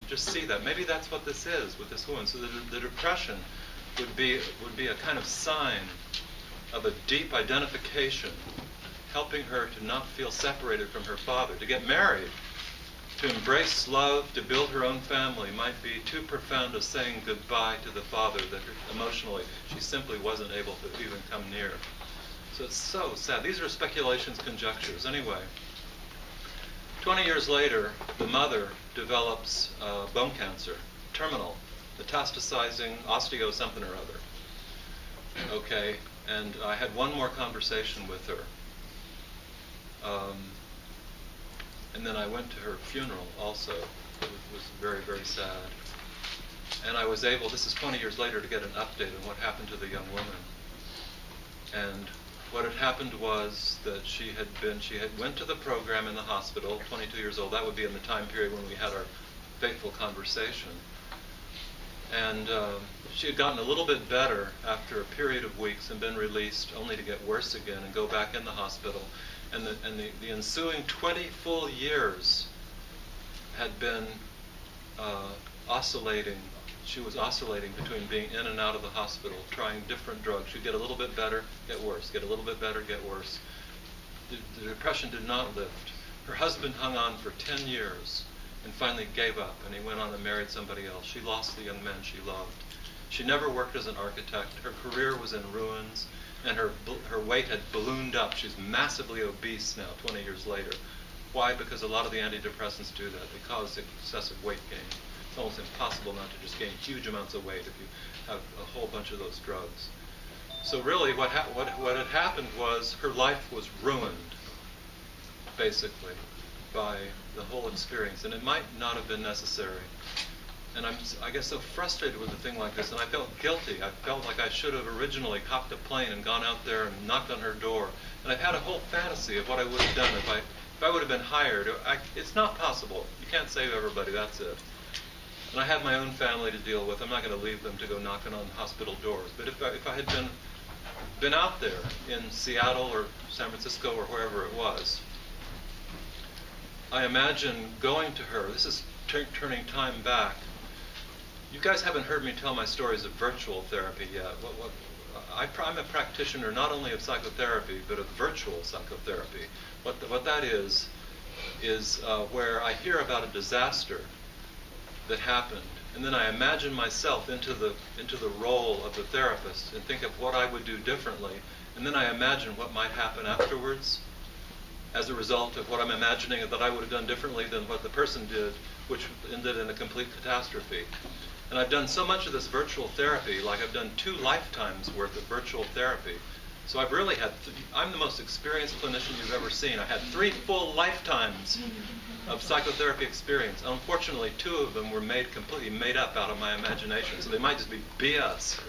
Just see that. Maybe that's what this is with this woman. So the depression would be a kind of sign of a deep identification, helping her to not feel separated from her father. To get married, to embrace love, to build her own family might be too profound a saying goodbye to the father that emotionally she simply wasn't able to even come near. So it's so sad. These are speculations, conjectures. Anyway, 20 years later, the mother develops bone cancer, terminal, metastasizing osteo something or other. Okay, and I had one more conversation with her. And then I went to her funeral also. It was very, very sad. And I was able, this is 20 years later, to get an update on what happened to the young woman. And what had happened was that she had went to the program in the hospital, 22 years old. That would be in the time period when we had our fateful conversation. And she had gotten a little bit better after a period of weeks and been released, only to get worse again and go back in the hospital. And the ensuing 20 full years had been oscillating. She was oscillating between being in and out of the hospital, trying different drugs. She'd get a little bit better, get worse, get a little bit better, get worse. The depression did not lift. Her husband hung on for 10 years and finally gave up, and he went on and married somebody else. She lost the young man she loved. She never worked as an architect. Her career was in ruins, and her weight had ballooned up. She's massively obese now, 20 years later. Why? Because a lot of the antidepressants do that. They cause excessive weight gain. It's almost impossible not to just gain huge amounts of weight if you have a whole bunch of those drugs. So really what had happened was her life was ruined, basically, by the whole experience. And it might not have been necessary. And I guess, so frustrated with a thing like this, and I felt guilty. I felt like I should have originally hopped a plane and gone out there and knocked on her door. And I've had a whole fantasy of what I would have done if I would have been hired. It's not possible. You can't save everybody, that's it. And I have my own family to deal with. I'm not going to leave them to go knocking on hospital doors. But if I had been out there in Seattle or San Francisco or wherever it was, I imagine going to her. This is turning time back. You guys haven't heard me tell my stories of virtual therapy yet. I'm a practitioner not only of psychotherapy, but of virtual psychotherapy. What that is where I hear about a disaster that happened, and then I imagine myself into the role of the therapist and think of what I would do differently, and then I imagine what might happen afterwards as a result of what I'm imagining that I would have done differently than what the person did, which ended in a complete catastrophe. And I've done so much of this virtual therapy, like I've done 2 lifetimes worth of virtual therapy. So I've really had, I'm the most experienced clinician you've ever seen. I had 3 full lifetimes of psychotherapy experience. Unfortunately, 2 of them were completely made up out of my imagination, so they might just be BS.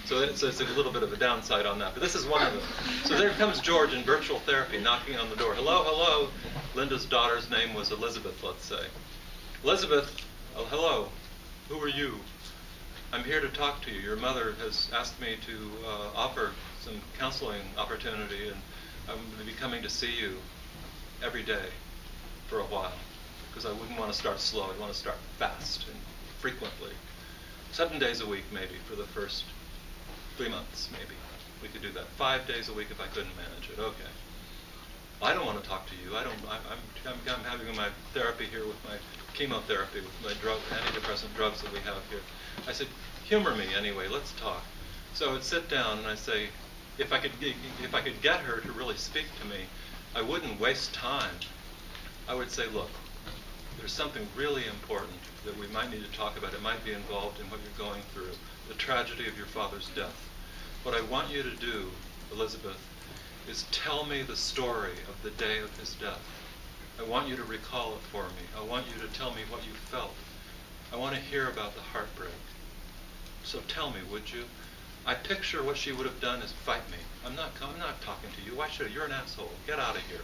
So it's a little bit of a downside on that, but this is one of them. So there comes George in virtual therapy, knocking on the door. Hello, hello. Linda's daughter's name was Elizabeth, let's say. Elizabeth, oh, hello. Who are you? I'm here to talk to you. Your mother has asked me to offer some counseling opportunity, and I'm going to be coming to see you every day for a while, because I wouldn't want to start slow. I'd want to start fast and frequently. 7 days a week, maybe, for the first 3 months, maybe. We could do that. 5 days a week if I couldn't manage it. Okay. I don't want to talk to you. I'm having my therapy here with my chemotherapy, with my antidepressant drugs that we have here. I said, humor me anyway, let's talk. So I'd sit down and I say, if I could get her to really speak to me, I wouldn't waste time. I would say, look, there's something really important that we might need to talk about. It might be involved in what you're going through, the tragedy of your father's death. What I want you to do, Elizabeth, is tell me the story of the day of his death. I want you to recall it for me. I want you to tell me what you felt. I want to hear about the heartbreak. So tell me, would you? I picture what she would have done is fight me. I'm not talking to you. Why should I? You're an asshole. Get out of here.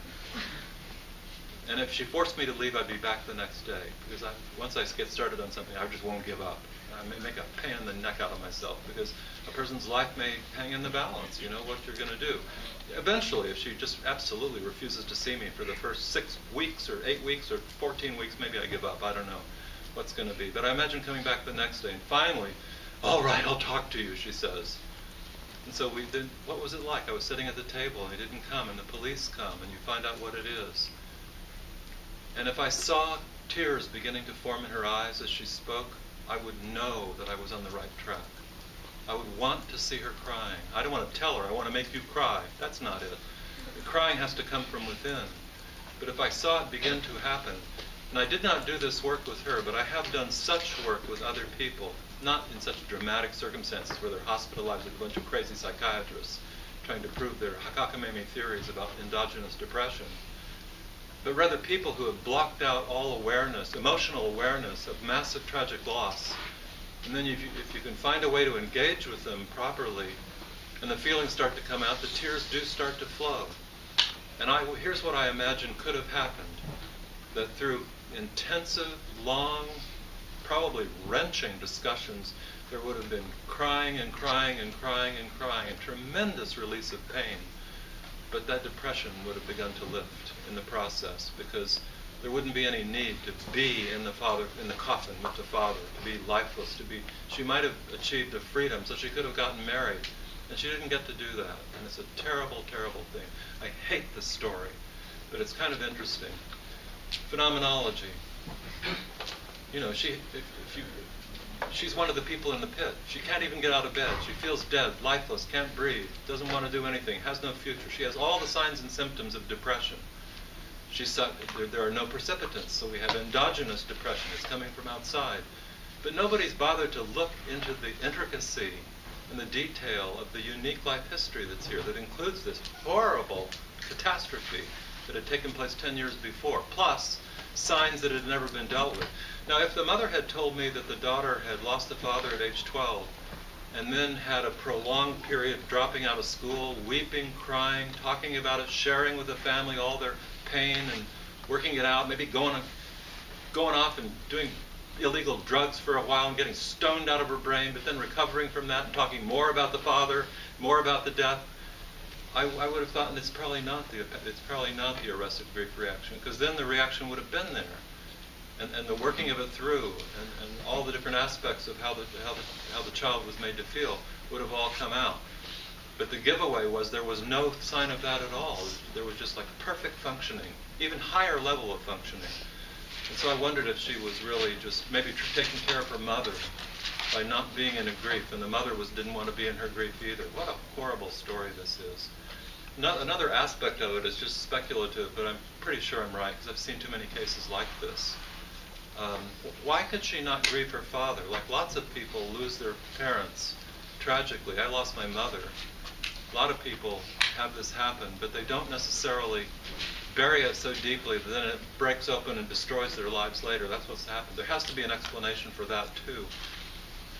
And if she forced me to leave, I'd be back the next day. Because once I get started on something, I just won't give up. I may make a pain in the neck out of myself, because a person's life may hang in the balance. You know what you're going to do. Eventually, if she just absolutely refuses to see me for the first 6 weeks or 8 weeks or 14 weeks, maybe I give up. I don't know. what's going to be. But I imagine coming back the next day and finally, all right, I'll talk to you, she says. And so we did. What was it like? I was sitting at the table and he didn't come, and the police come, and you find out what it is. And if I saw tears beginning to form in her eyes as she spoke, I would know that I was on the right track. I would want to see her crying. I don't want to tell her, I want to make you cry. That's not it. The crying has to come from within. But if I saw it begin to happen, and I did not do this work with her, but I have done such work with other people, not in such dramatic circumstances where they're hospitalized with a bunch of crazy psychiatrists trying to prove their cockamamie theories about endogenous depression, but rather people who have blocked out all awareness, emotional awareness of massive tragic loss. And then if you can find a way to engage with them properly, and the feelings start to come out, the tears do start to flow. And here's what I imagine could have happened. That through intensive, long, probably wrenching discussions, there would have been crying and crying and crying and crying, and tremendous release of pain. But that depression would have begun to lift in the process, because there wouldn't be any need to be in the coffin with the father, to be lifeless, she might have achieved a freedom, so she could have gotten married. And she didn't get to do that. And it's a terrible, terrible thing. I hate this story, but it's kind of interesting. Phenomenology. You know, she's one of the people in the pit. She can't even get out of bed. She feels dead, lifeless, can't breathe, doesn't want to do anything, has no future. She has all the signs and symptoms of depression. There are no precipitants, so we have endogenous depression. It's coming from outside. But nobody's bothered to look into the intricacy and the detail of the unique life history that's here, that includes this horrible catastrophe that had taken place 10 years before, plus signs that had never been dealt with. Now, if the mother had told me that the daughter had lost the father at age 12, and then had a prolonged period of dropping out of school, weeping, crying, talking about it, sharing with the family all their pain and working it out, maybe going off and doing illegal drugs for a while and getting stoned out of her brain, but then recovering from that and talking more about the father, more about the death, I would have thought it's probably not the arrested grief reaction, because then the reaction would have been there, and the working of it through, and all the different aspects of how the child was made to feel would have all come out. But the giveaway was there was no sign of that at all. There was just like perfect functioning, even higher level of functioning. And so I wondered if she was really just maybe taking care of her mother by not being in a grief, and the mother didn't want to be in her grief either. What a horrible story this is. Another aspect of it is just speculative, but I'm pretty sure I'm right, because I've seen too many cases like this. Why could she not grieve her father? Like lots of people lose their parents tragically. I lost my mother. A lot of people have this happen, but they don't necessarily bury it so deeply that then it breaks open and destroys their lives later. That's what's happened. There has to be an explanation for that too.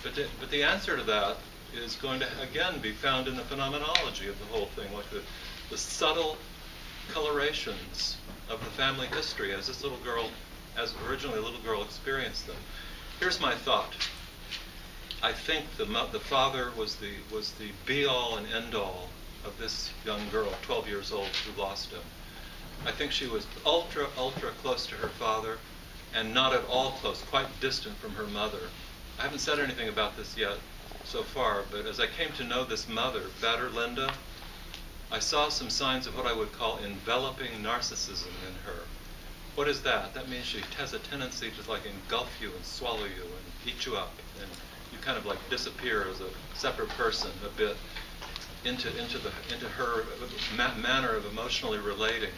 But the answer to that is going to again be found in the phenomenology of the whole thing, like the subtle colorations of the family history as this little girl, as originally a little girl experienced them. Here's my thought. I think the father was the be-all and end-all of this young girl, 12 years old, who lost him. I think she was ultra, ultra close to her father and not at all close, quite distant from her mother. I haven't said anything about this yet so far, but as I came to know this mother better, Linda, I saw some signs of what I would call enveloping narcissism in her. What is that? That means she has a tendency to like engulf you and swallow you and eat you up, and you kind of like disappear as a separate person a bit into her manner of emotionally relating.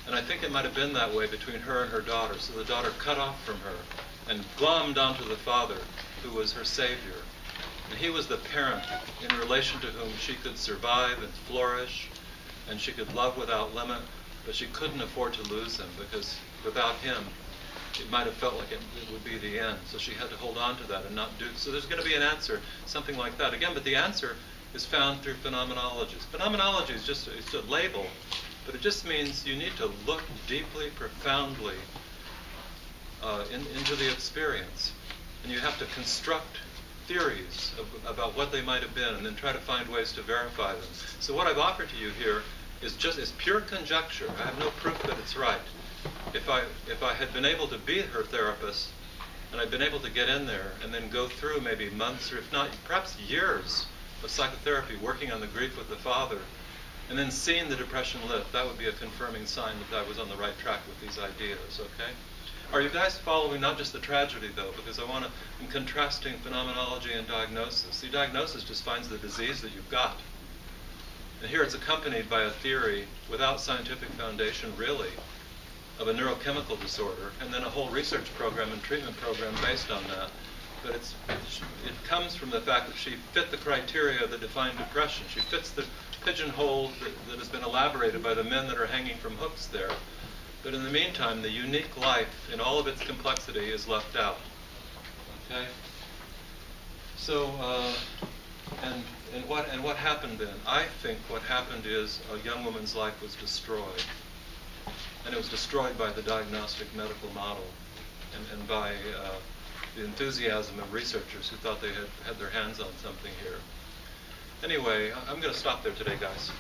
And I think it might have been that way between her and her daughter. So the daughter cut off from her and glommed onto the father, who was her savior. And he was the parent in relation to whom she could survive and flourish, and she could love without limit, but she couldn't afford to lose him, because without him, it might have felt like it would be the end. So she had to hold on to that and not do. So there's going to be an answer, something like that. Again, but the answer is found through phenomenology. Phenomenology is just it's a label, but it just means you need to look deeply, profoundly into the experience. And you have to construct theories about what they might have been and then try to find ways to verify them. So what I've offered to you here is pure conjecture. I have no proof that it's right. If I had been able to be her therapist And I'd been able to get in there and then go through maybe months or if not, perhaps years of psychotherapy working on the grief with the father, and then seeing the depression lift. That would be a confirming sign that I was on the right track with these ideas, okay? Are you guys following not just the tragedy, though? Because I'm contrasting phenomenology and diagnosis. The diagnosis just finds the disease that you've got. And here it's accompanied by a theory without scientific foundation, really, of a neurochemical disorder, and then a whole research program and treatment program based on that. But it comes from the fact that she fit the criteria that define depression. She fits the pigeonhole that has been elaborated by the men that are hanging from hooks there. But in the meantime, the unique life in all of its complexity is left out. Okay? So, and what happened then? I think what happened is a young woman's life was destroyed. And it was destroyed by the diagnostic medical model and by the enthusiasm of researchers who thought they had their hands on something here. Anyway, I'm going to stop there today, guys.